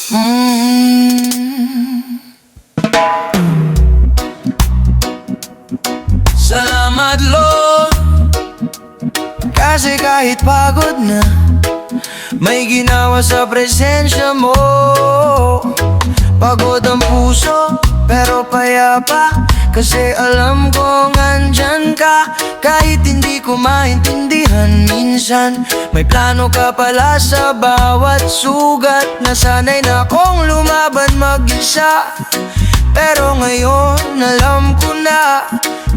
Salamat Lord, kasi kahit pagod na, may ginawa sa presensya mo. Pagod ang puso, pero payapa, kasi alam kong andyan ka. Kahit hindi ko maintindihan minsan, may plano ka pala sa bawat sugat. Nasanay na akong lumaban mag-isa, pero ngayon alam ko na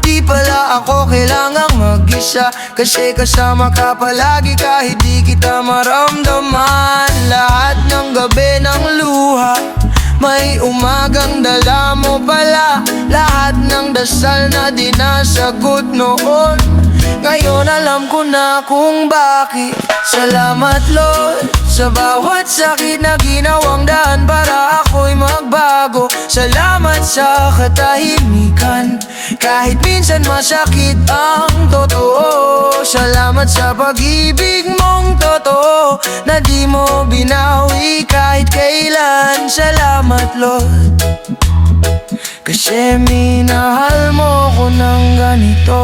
di pala ako kailangang mag-isa, kasi kasama ka palagi kahit di kita maramdaman. Lahat ng gabi ng luha, may umagang dala mo pala. Lahat ng dasal na di nasagot noon, ngayon alam ko na kung bakit. Salamat Lord, sa bawat sakit na ginawang daan para ako'y magbago. Salamat sa katahimikan, kahit minsan masakit ang totoo. Salamat sa pag-ibig mong totoo, na di mo binawi kahit kailan. Salamat Lord, kasi minahal mo ko ng ganito.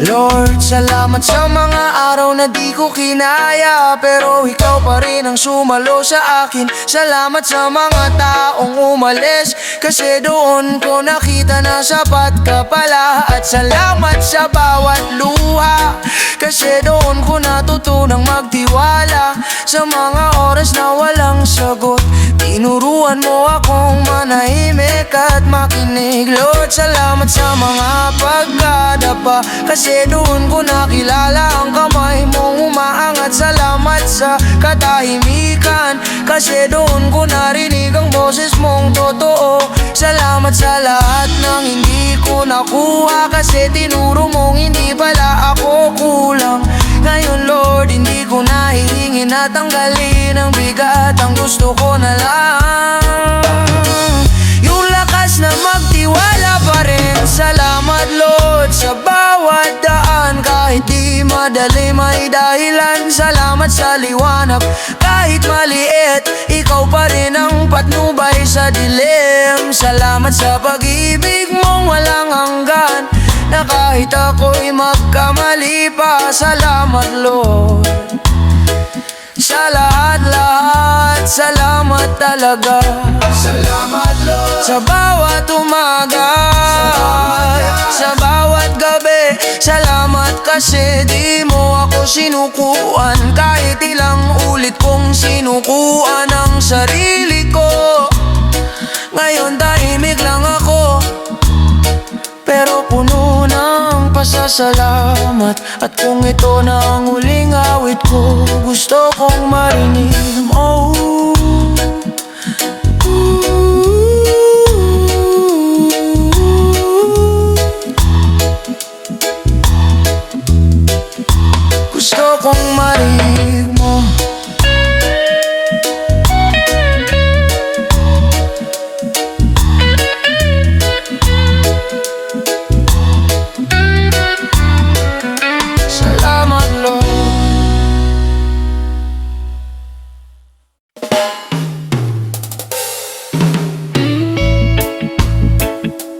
Lord, salamat sa mga araw na di ko kinaya, pero ikaw pa rin ang sumalo sa akin. Salamat sa mga taong umalis, kasi doon ko nakita na sapat ka pala. At salamat sa bawat luha, kasi doon ko natutunang magtiwala. Sa mga oras na walang sagot, tinuruan mo akong manahimik at makinig. Lord, salamat sa mga pagkadapa, kasi doon ko nakilala ang kamay mong umaangat. Salamat sa katahimikan, kasi doon ko narinig ang boses mong totoo. Salamat sa lahat ng hindi ko nakuha, kasi tinuro mong hindi pala ako kulang. Ngayon Lord, hindi ko na hihingin na tanggalin ang bigat. Ang gusto ko na lang yung lakas na magtiwala pa rin. Salamat Lord sa bawat daan, kahit di madali may dahilan. Salamat sa liwanag, kahit maliit, ikaw pa rin ang patnubay sa dilim. Salamat sa pag-ibig mong walang hanggan, na kahit ako'y magkamali pa. Salamat Lord, sa lahat-lahat, salamat talaga. Salamat Lord, sa bawat umaga, sa bawat gabi. Salamat kasi di mo ako sinukuan, kahit ilang ulit kong sinukuan ang sarili ko. Ngayon tahimik lang ako, pero puno ng pasasalamat. At kung ito na ang huling awit ko, gusto kong marinig mo. Gusto kong marinig mo.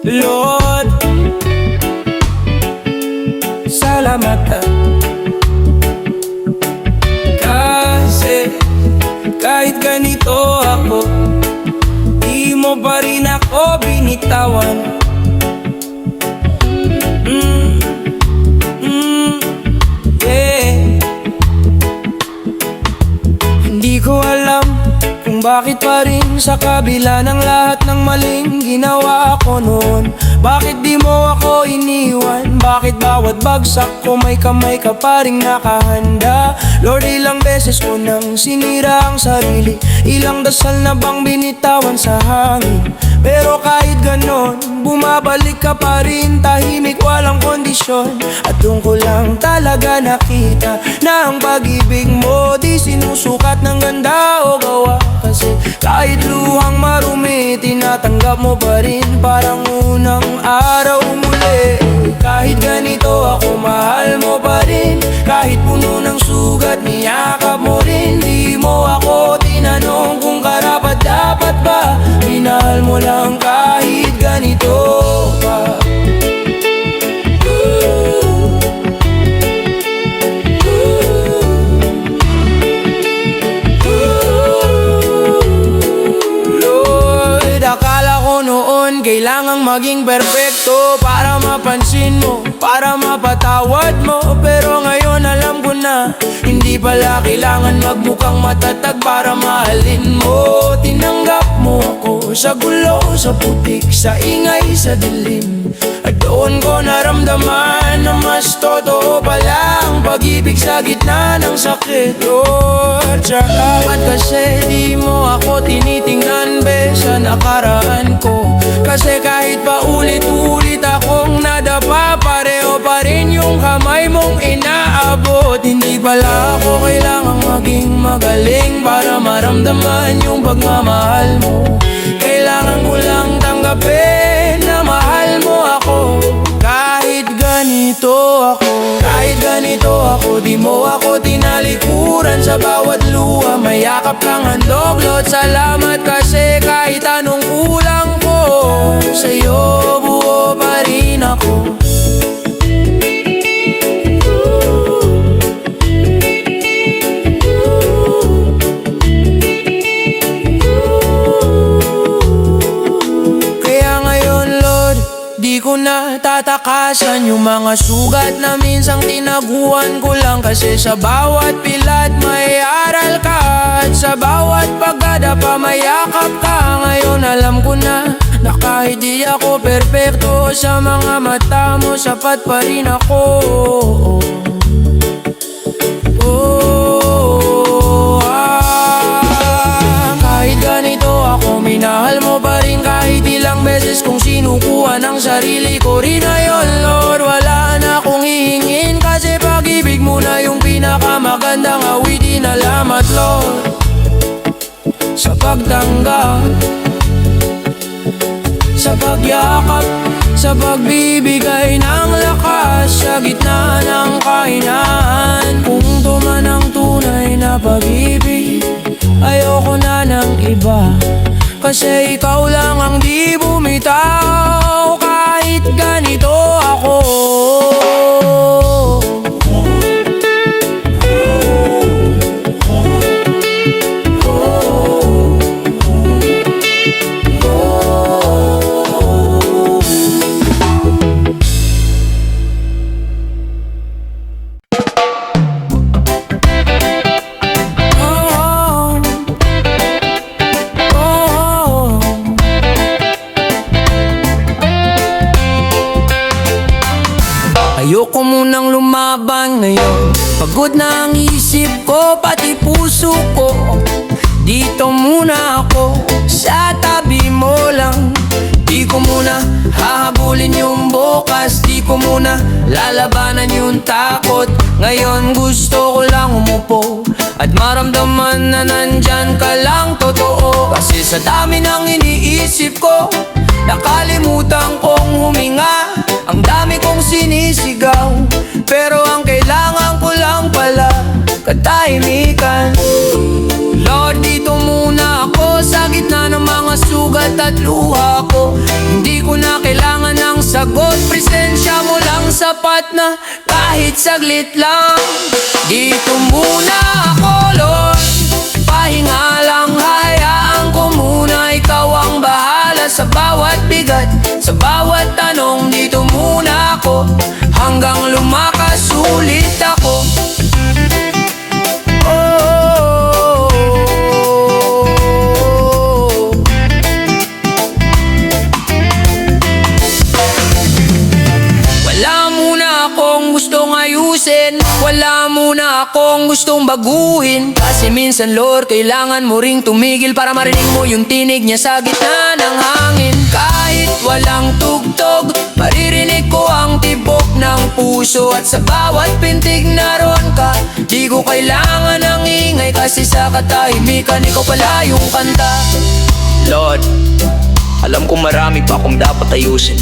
Lord, salamat kasi kahit ganito ako, di mo pa rin ako binitawan. Yeah. Hindi ko alam kung bakit pa rin sa kabila ng lahat ng maling ginawa ko noon. Bakit di mo ako iniwan? Bakit bawat bagsak ko may kamay ka pa rin nakahanda? Lord, ilang beses ko nang sinira ang sarili, ilang dasal na bang binitawan sa hangin. Pero kahit ganon, bumabalik ka pa rin. Tahimik, walang kondisyon. At doon ko lang talaga nakita na ang pag-ibig mo di sinusukat ng ganda o gawa. Kasi kahit luhang marumi, tinatanggap mo pa rin parang unang araw muli. Kahit ganito ako, mahal mo pa rin. Kahit puno ng sugat, niyakap mo rin. Di mo ako tinanong kung karapat dapat ba. Minahal mo lang kahit ganito pa. Lord, akala ko noon kailangang maging perfecto para mapansin mo, para mapatawad mo. Pero ngayon alam ko na hindi pala kailangan magmukhang matatag para mahalin mo. Tinanggap mo ako sa gulo, sa putik, sa ingay, sa dilim. At doon ko naramdaman na mas totoo pala ang pag-ibig sa gitna ng sakit. Lord, salamat kasi di mo ako tinitingnan be sa nakaraan ko. Kasi kahit pa ulit-ulit akong nadapa, pareho pa rin yung kamay mong inaabot. Hindi pala ako kailangang maging magaling para maramdaman yung pagmamahal mo. Kailangan ko lang tanggapin na mahal mo ako. Kahit ganito ako, kahit ganito ako, di mo ako tinalikuran sa bawat luha. Mayakap kang handog, Lord, salamat kasi kahit anong kulang ko, sa'yo buo pa rin ako. Di ko na tatakasan yung mga sugat na minsang tinaguan ko lang. Kasi sa bawat pilat may aral ka, at sa bawat pagdadapa mayakap ka. Ngayon alam ko na kahit di ako perpekto, sa mga mata mo sapat pa rin ako. Kahit ganito ako, minahal mo pa rin kahit ilang beses kong sinukuha ng sarili ko rin. Ngayon Lord, wala na akong hihingin, kasi pag-ibig mo na yung pinakamagandang awitin. Salamat Lord sa pagtanggap, sa pagyakap, sa pagbibigay ng lakas sa gitna ng kahinaan. Kung tuman ang tunay na pag-ibig, ayoko na ng iba, kasi ikaw lang ang di bumitaw. Kahit ganito ako, ayoko munang lumaban ngayon. Pagod na ang isip ko, pati puso ko. Dito muna ako, sa tabi mo lang. Di ko muna hahabulin yung bukas, di ko muna lalabanan yung takot. Ngayon gusto ko lang umupo at maramdaman na nandyan ka lang, totoo. Kasi sa dami ng iniisip ko, nakalimutan kong huminga. Ang dami kong sinisigaw, pero ang kailangan ko lang pala katahimikan. Lord, dito muna ako sa gitna ng mga sugat at luha ko. Hindi ko na kailangan ng sagot, presensya mo lang sapat na kahit saglit lang. Dito muna ako Lord, pahinga lang, hayaan ko muna. Ikaw ang bahala sa bawat bigat, sa bawat tanong. Dito muna ako hanggang lumakas ulit ako. Wala muna akong gustong baguhin, kasi minsan Lord, kailangan mo ring tumigil para marinig mo yung tinig niya sa gitna ng hangin. puso at sa bawat pintig naroon ka. Di ko kailangan ng ingay kasi sa katahimikan ikaw pala yung kanta. Lord, alam kong marami pa akong dapat ayusin,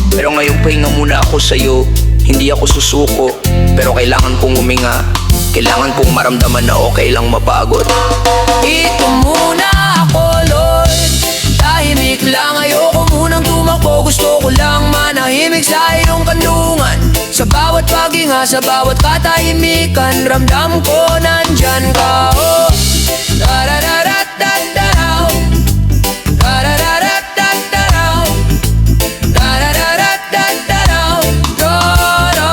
pero ngayong pahinga muna ako sa'yo. Hindi ako susuko, pero kailangan kong huminga. Kailangan kong maramdaman na okay lang mapagod. Ito muna ako, Lord. Tahimik lang, ayoko munang tumakbo. Gusto ko lang manahimik sa iyong kandungan. Sa bawat paghinga, sa bawat katahimikan, ramdam ko nandyan ka, oh. Da-da-da-da-da-da-daw, da-da-da-da-da-daw, da-da-da-da-da-daw, da-da.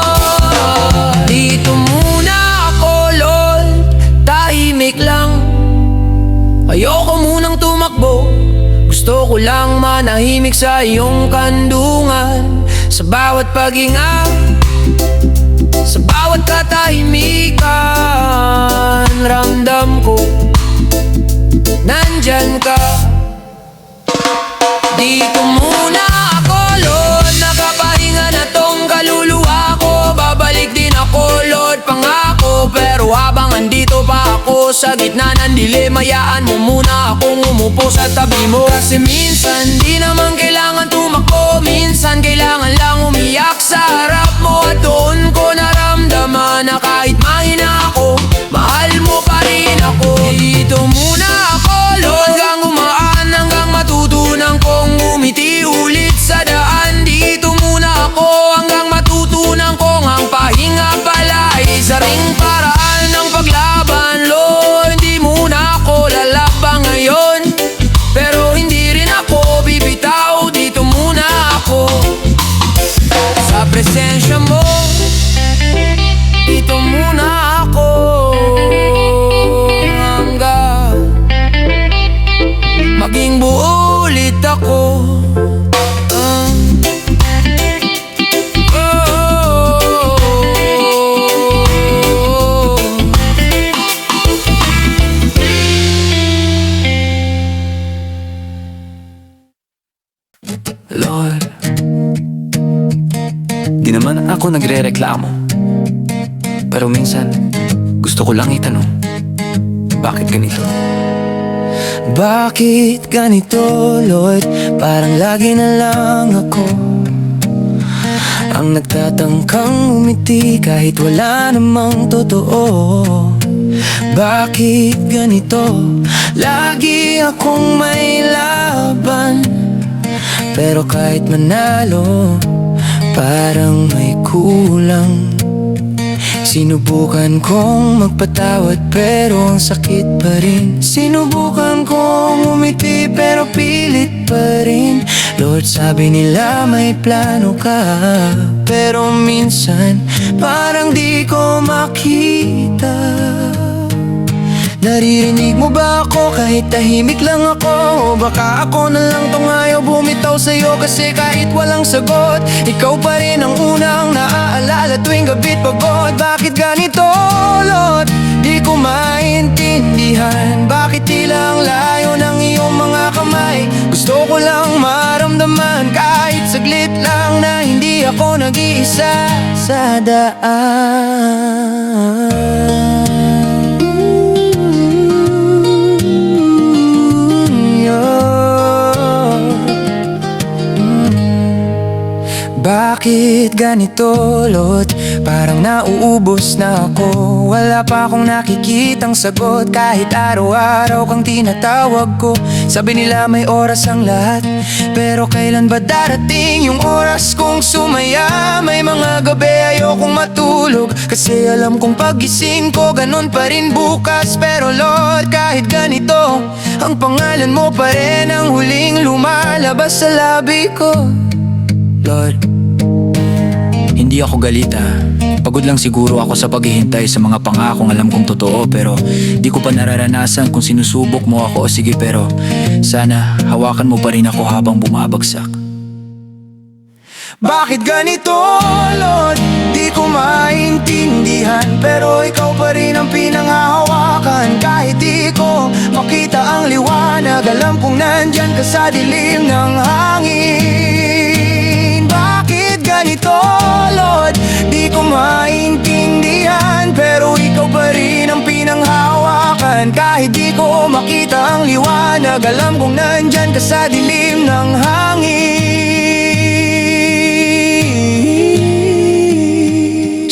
Dito muna ako, Lord. Tahimik lang, ayoko munang tumakbo. Gusto ko lang manahimik sa iyong kandungan. Sa bawat paghinga, sa bawat katahimikan, ramdam ko nandyan ka. Dito muna ako, Lord. Nakapahinga na tong kaluluwa ko. Babalik din ako, Lord, pangako. Pero habang andito pa ako sa gitna ng dilim, hayaan mo muna akong umupo sa tabi mo. Kasi minsan di naman kailangan tumakbo, minsan kailangan lang umiyak sa harap mo. At doon ko naramdaman na kahit mahina ako, mahal mo pa rin ako. Dito muna ako, Lord, hanggang umaan, hanggang matutunan kong umiti ulit sa daan. Dito muna ako hanggang matutunan kong ang pahinga pala ay isa ring paraan ng paglaban. Lord, hindi muna ako lalabang ngayon, pero hindi rin ako bibitaw. Dito muna ako sa presensya mo. Dito muna ako hanggang maging buo ulit ako. Lord, di naman ako nagre-reklamo, pero minsan gusto ko lang itanong, bakit ganito? Bakit ganito, Lord? Parang lagi na lang ako ang nagtatangkang umiti kahit wala namang totoo. Bakit ganito? Lagi akong may laban, pero kahit manalo, parang may kulang. Sinubukan kong magpatawad pero ang sakit pa rin. Sinubukan kong umiti pero pilit pa rin. Lord, sabi nila may plano ka, pero minsan parang di ko makita. Naririnig mo ba ako kahit tahimik lang ako? O baka ako na lang tong ayaw bumitaw sa'yo? Kasi kahit walang sagot, ikaw pa rin ang unang naaalala tuwing gabi't pagod. Bakit ganito, Lord? Di ko maintindihan. Bakit tila ang layo ng iyong mga kamay? Gusto ko lang maramdaman kahit saglit lang na hindi ako nag-iisa sa daan. Bakit ganito, Lord? Parang nauubos na ako. Wala pa akong nakikitang sagot kahit araw-araw kang tinatawag ko. Sabi nila may oras ang lahat, pero kailan ba darating yung oras kong sumaya? May mga gabi ayokong matulog kasi alam kong pagising ko ganun pa rin bukas. Pero Lord, kahit ganito, ang pangalan mo pa rin ang huling lumalabas sa labi ko. Lord, hindi ako galita. Pagod lang siguro ako sa paghihintay sa mga pangakong alam kong totoo, pero di ko pa nararanasan kung sinusubok mo ako. O sige, pero sana hawakan mo pa rin ako habang bumabagsak. Bakit ganito, Lord? Di ko maintindihan, pero ikaw pa rin ang pinanghahawakan. Kahit di ko makita ang liwanag, alam kong nandyan ka sa dilim ng hangin. Bakit ganito, Lord? maintindihan, pero ikaw pa rin ang pinanghawakan. Kahit di ko makita ang liwanag, alam kong nandyan ka sa dilim ng hangin.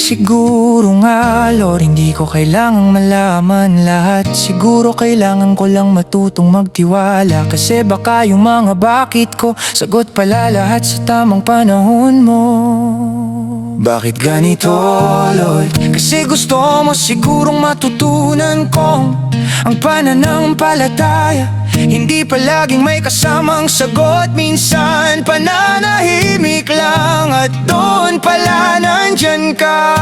Siguro nga, Lord, hindi ko kailangang malaman lahat. Siguro kailangan ko lang matutong magtiwala, kasi baka yung mga bakit ko sagot pala lahat sa tamang panahon mo. Bakit ganito, Lord? Kasi gusto mo sigurong matutunan kong ang pananampalataya hindi palaging may kasamang sagot. Minsan pananahimik lang at doon pala nandyan ka.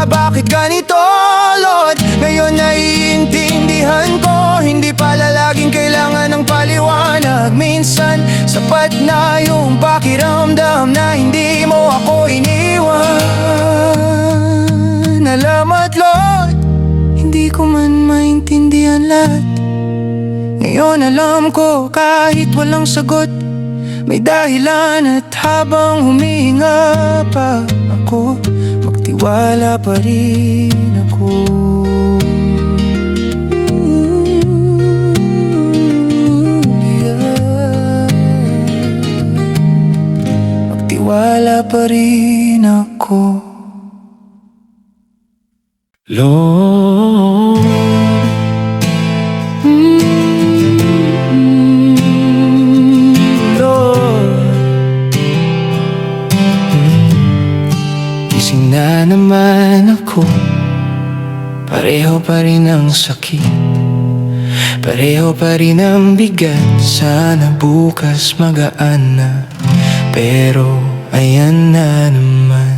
Bakit ganito, Lord? Ngayon naiintindihan ko, hindi pala laging kailangan ng paliwanag. Minsan sapat na yung pakiramdam na hindi mo ako iniwan. Salamat, Lord, hindi ko man maintindihan lahat. Ngayon alam ko kahit walang sagot, may dahilan, at habang humihinga pa ako, magtiwala pa rin ako. Magtiwala pa rin ako. Lord, gising na naman ako. Pareho pa rin ang sakit, pareho pa rin ang bigat. Sana bukas magaan na, pero ayan na naman.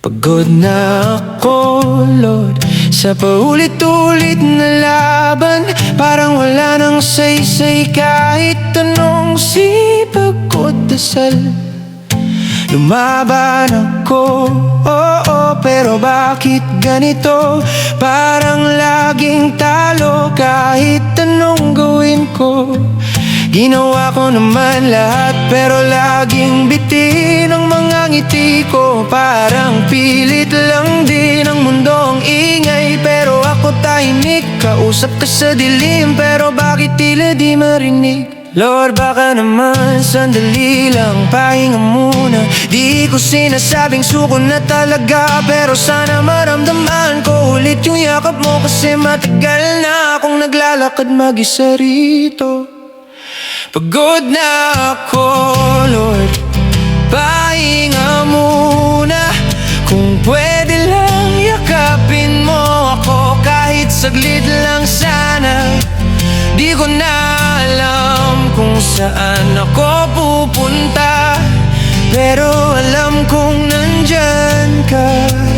Pagod na ako, Lord, sa paulit-ulit na laban. Parang wala nang saysay kahit anong sipag ko dasal. Lumaban ako, oo, pero bakit ganito? Parang laging talo kahit anong gawin ko. Ginawa ko naman lahat, pero laging bitin ang mga ngiti ko. Parang pilit lang din ang mundong ingay, pero ako tahimik. Kausap ka sa dilim, pero bakit tila di marinig? Lord, baka naman sandali lang, pahinga muna. Di ko sinasabing suko na talaga, pero sana maramdaman ko ulit yung yakap mo. Kasi matagal na akong naglalakad mag-isa rito. Pagod na ako, Lord, pahinga muna. Kung pwede lang yakapin mo ako kahit saglit lang sana. Di ko na alam kung saan ako pupunta, pero alam kong nandyan ka,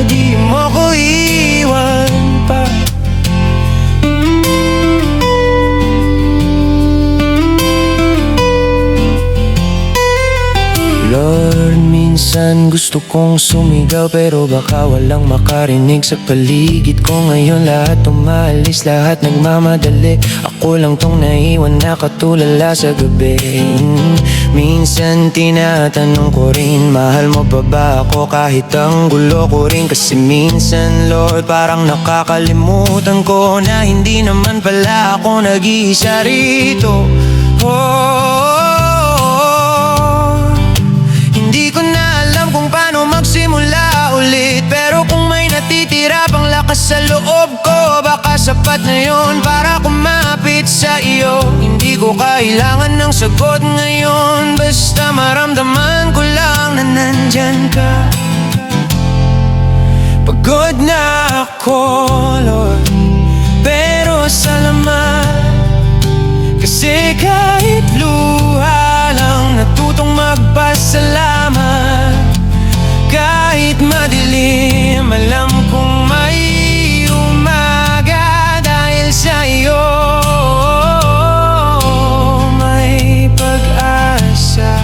di mo ko iwan pa. Lord, minsan gusto kong sumigaw, pero baka walang makarinig sa paligid ko. Ngayon lahat umalis, lahat nagmamadali. Ako lang tong naiwan na katulala sa gabi. Minsan tinatanong ko rin, mahal mo pa ba ako kahit ang gulo ko rin? Kasi minsan, Lord, parang nakakalimutan ko na hindi naman pala ako nag-iisa rito. Hindi ko na alam kung paano magsimula ulit, pero kung may natitira pang lakas sa loob ko, baka sapat na yun para kumapit sa iyo. Hindi ko kailangan ng sagot ngayon, basta maramdaman ko lang na nandyan ka. Pagod na ako, Lord, pero salamat. Kasi kahit luha lang, natutong magpasalamat. Kahit madilim, alam kong may umaga dahil sa iyo. May pag-asa.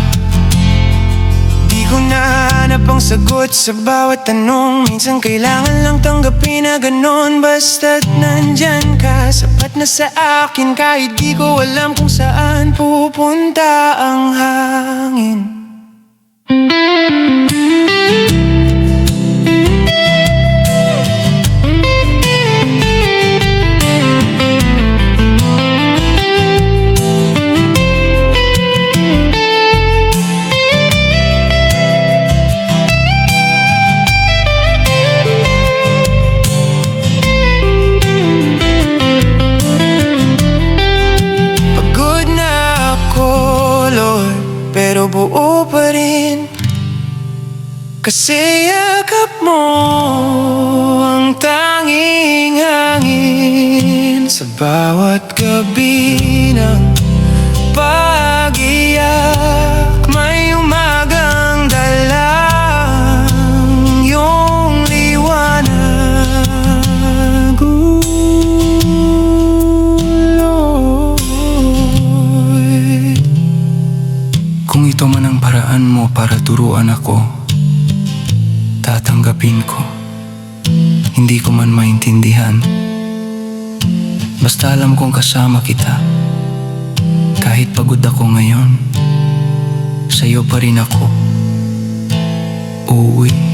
Di ko nahanap ang sagot sa bawat tanong. Minsan kailangan lang tanggapin na ganon. Basta't nandyan ka, sapat na sa akin. Kahit di ko alam kung saan pupunta ang hangin. pero buo pa rin. Kasi yakap mo ang tanging hangin sa bawat gabi ng pag-iyak. May umagang dalang iyong liwanag. Uloy. Kung ito man ang paraan mo para turuan ako, tatanggapin ko. Hindi ko man maintindihan, basta alam kong kasama kita. Kahit pagod ako ngayon, sa'yo pa rin ako uuwi.